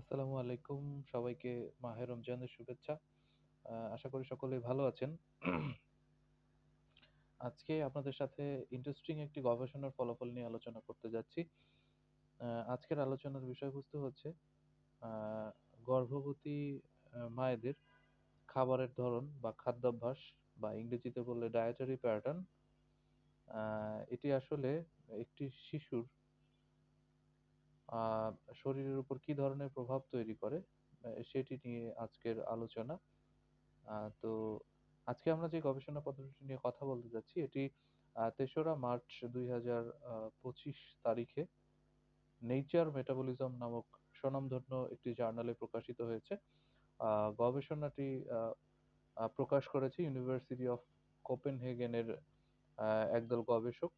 আসসালামু আলাইকুম। সবাইকে মাহে রমজানের শুভেচ্ছা। আশা করি সকলেই ভালো আছেন। আজকে আপনাদের সাথে ইন্টারেস্টিং একটি গবেষণার ফলাফল নিয়ে আলোচনা করতে যাচ্ছি। আজকের আলোচনার বিষয়বস্তু হচ্ছে আ গর্ভবতী মায়েদের খাবারের ধরন বা খাদ্যাভ্যাস বা ইংরেজিতে বললে ডায়েটারি প্যাটার্ন আ এটি আসলে একটি শিশুর আ শরীরের উপর কি ধরনের প্রভাব তৈরি করে সেটি নিয়ে আজকের আলোচনা। আ তো আজকে আমরা যে গবেষণা পদ্ধতিটি নিয়ে কথা বলতে যাচ্ছি এটি ৩রা মার্চ ২০২৫ তারিখে নেচার মেটাবলিজম নামক স্বনামধন্য একটি জার্নালে প্রকাশিত হয়েছে। আ গবেষণাটি আ আ প্রকাশ করেছে ইউনিভার্সিটি অফ কোপেনহেগেনের একদল গবেষক।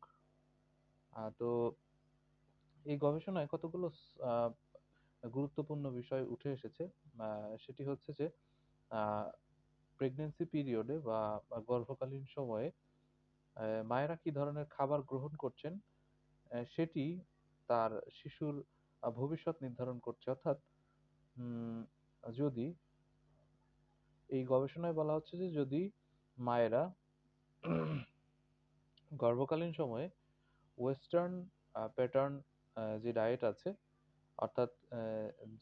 তো এই গবেষণায় কতগুলো আ গুরুত্বপূর্ণ বিষয় উঠে এসেছে। আ সেটি হচ্ছে যে আ প্রেগন্যান্সি পিরিয়ডে বা গর্ভকালীন সময়ে মায়েরা কি ধরনের খাবার গ্রহণ করছেন সেটি তার শিশুর ভবিষ্যৎ নির্ধারণ করছে। অর্থাৎ উম যদি এই গবেষণায় বলা হচ্ছে যে যদি মায়েরা গর্ভকালীন সময়ে ওয়েস্টার্ন প্যাটার্ন যে ডায়েট আছে অর্থাৎ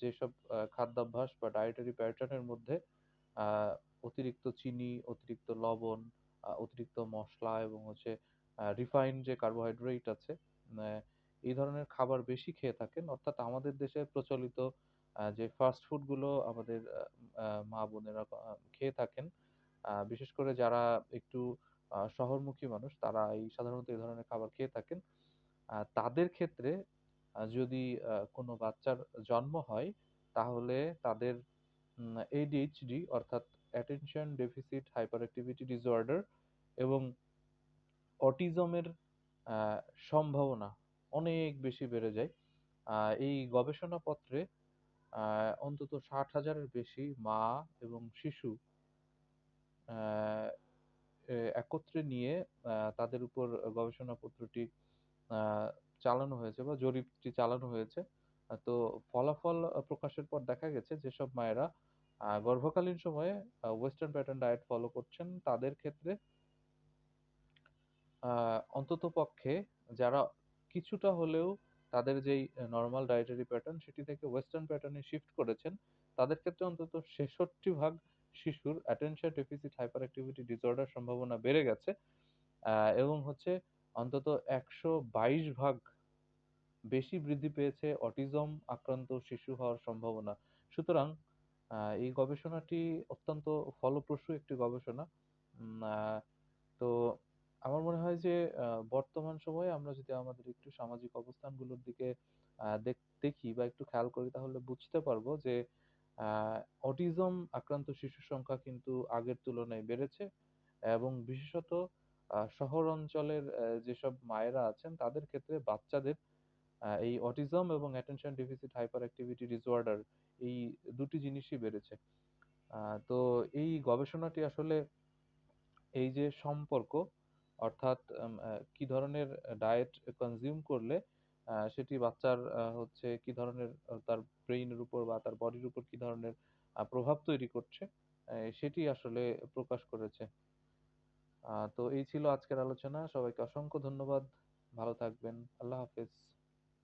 যেসব খাদ্যাভ্যাস বা ডায়েটারি প্যাটার্ন এর মধ্যে আ অতিরিক্ত চিনি, অতিরিক্ত লবণ, অতিরিক্ত মসলা এবং হচ্ছে রিফাইন্ড যে কার্বোহাইড্রেট আছে, আ এই ধরনের খাবার বেশি খেয়ে থাকেন। অর্থাৎ আমাদের দেশে প্রচলিত যে ফাস্ট ফুড গুলো আমাদের মা-বোনেরা খেয়ে থাকেন। বিশেষ করে যারা একটু শহরমুখী মানুষ তারা সাধারণত এই ধরনের খাবার খেয়ে থাকেন। তাদের ক্ষেত্রে যদি কোনো বাচ্চার জন্ম হয় তাহলে তাদের ADHD অর্থাৎ attention deficit hyper activity disorder এবং অটিজমের আ সম্ভাবনা অনেক বেশি বেড়ে যায়। আ এই গবেষণাপত্রে আ অন্তত ৬০,০০০ এর বেশি মা এবং শিশু আ একত্রে নিয়ে তাদের উপর গবেষণাপত্রটি আ চালানো হয়েছে বা জরিপটি চালানো হয়েছে। তো ফলাফল প্রকাশের পর দেখা গেছে যেসব মায়েরা গর্ভকালীন সময়ে ওয়েস্টার্ন প্যাটার্ন ডায়েট ফলো করছেন তাদের ক্ষেত্রে আ অন্ততপক্ষে যারা কিছুটা হলেও তাদের যেই নরমাল ডায়েটারি প্যাটার্ন সেটি থেকে ওয়েস্টার্ন প্যাটার্ন এ শিফট করেছেন, তাদের ক্ষেত্রে অন্তত ৬৬ ভাগ শিশুর attention deficit hyper activity disorder সম্ভাবনা বেড়ে গেছে। আ এবং হচ্ছে অন্তত ১২২ ভাগ বেশি বৃদ্ধি পেয়েছে অটিজম আক্রান্ত শিশু হওয়ার সম্ভাবনা। সুতরাং এই গবেষণাটি অত্যন্ত ফলপ্রসূ একটি গবেষণা। উম আ তো আমার মনে হয় যে বর্তমান সময়ে আমরা যদি আমাদের একটু সামাজিক অবস্থানগুলোর দিকে দেখি বা একটু খেয়াল করি তাহলে বুঝতে পারবো যে আ অটিজম আক্রান্ত শিশুর সংখ্যা কিন্তু আগের তুলনায় বেড়েছে এবং বিশেষত শহর অঞ্চলের যেসব মায়েরা আছেন তাদের ক্ষেত্রে বাচ্চাদের এই অটিজম এবং attention deficit hyper activity disorder এই ২ টি জিনিসই বেড়েছে। আ তো এই গবেষণাটি আসলে এই যে সম্পর্ক অর্থাৎ কি ধরনের ডায়েট কনজিউম করলে সেটি বাচ্চার হচ্ছে কি ধরনের তার ব্রেইনের উপর বা তার বডির উপর কি ধরনের প্রভাব তৈরি করছে, সেটি আসলে প্রকাশ করেছে। তো এই ছিল আজকের আলোচনা। সবাইকে অসংখ্য ধন্যবাদ। ভালো থাকবেন। আল্লাহ হাফেজ।